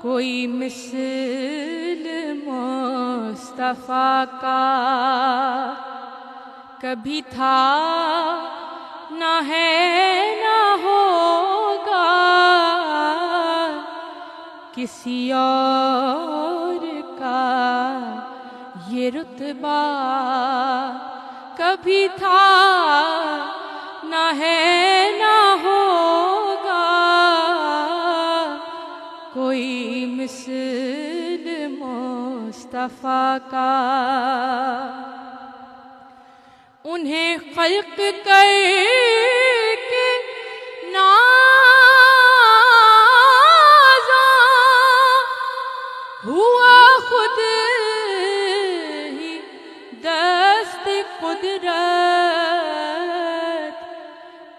کوئی مثل مصطفیٰ کا کبھی تھا نہ ہے نہ ہوگا، کسی اور کا یہ رتبہ کبھی تھا نہ ہے نہ ہوگا، کوئی مثل مصطفیٰ کا۔ انہیں خلق کر کے نازاں ہوا خود ہی دست قدرت،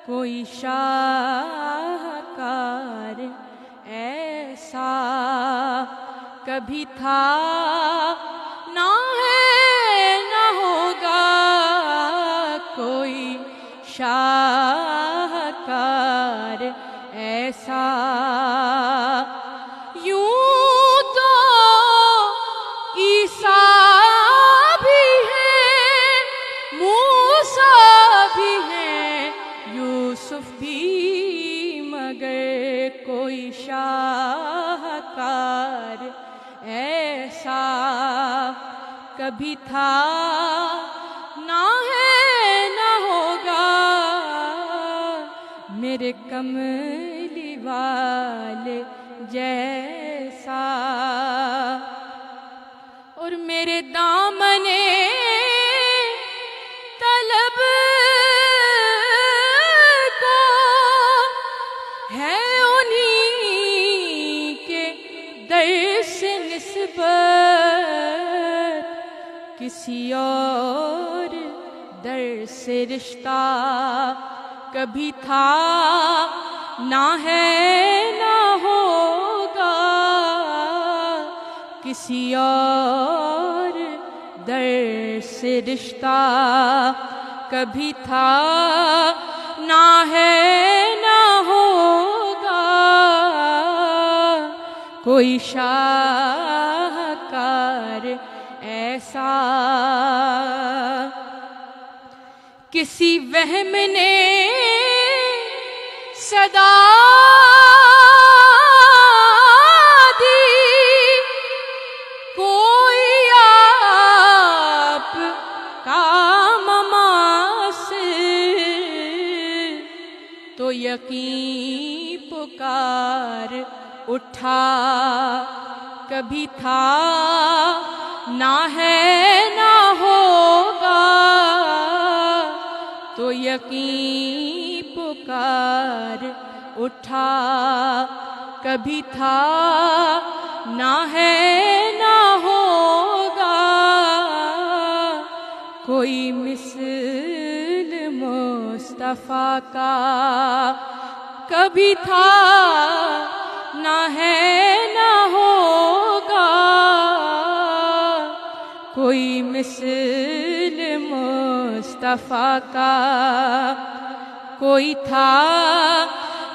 کوئی شاہکار ایسا کبھی تھا نہ ہے نہ ہوگا، کوئی شاہکار ایسا۔ یوں تو عیسیٰ بھی ہیں، موسیٰ بھی ہیں، یوسف بھی، مگر کوئی شاہکار ایسا کبھی تھا نہ ہے نہ ہوگا، میرے کملی والے جیسا۔ اور میرے دامنے طلب کو ہے انہی کے در سے نسبت، کسی اور در سے رشتہ کبھی تھا نہ ہے نہ ہوگا، کسی اور در سے رشتہ کبھی تھا نہ ہے نہ ہوگا، کوئی شاہکار ایسا۔ کسی وہم نے صدا دی، کوئی آپ کا مماثل، تو یقین پکار اٹھا کبھی تھا نہ ہے نہ ہوگا، تو یقین پکار اٹھا کبھی تھا نہ ہے نہ ہوگا، کوئی مثل مصطفیٰ کا کبھی تھا نہ ہے نہ ہوگا، کوئی مثل مصطفیٰ کا کوئی تھا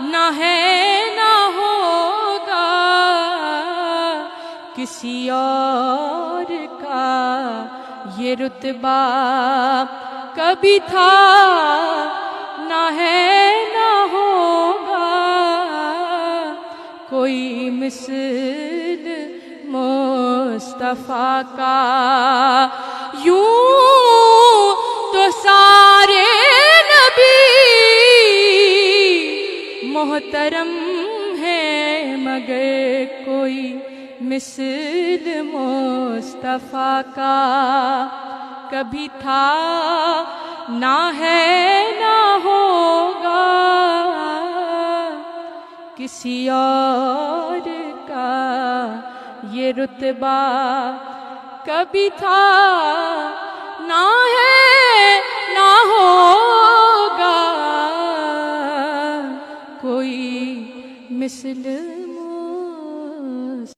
نہ ہے نہ ہوگا، کسی اور کا یہ رتبہ کبھی تھا نہ ہے نہ ہوگا، کوئی مثل مصطفیٰ کا۔ یوں تو سارے نبی محترم ہیں، مگر کوئی مثل مصطفیٰ کا کبھی تھا نہ ہے نہ ہوگا، کسی اور کا یہ رتبہ کبھی تھا نہ ہے نہ ہوگا، کوئی مثل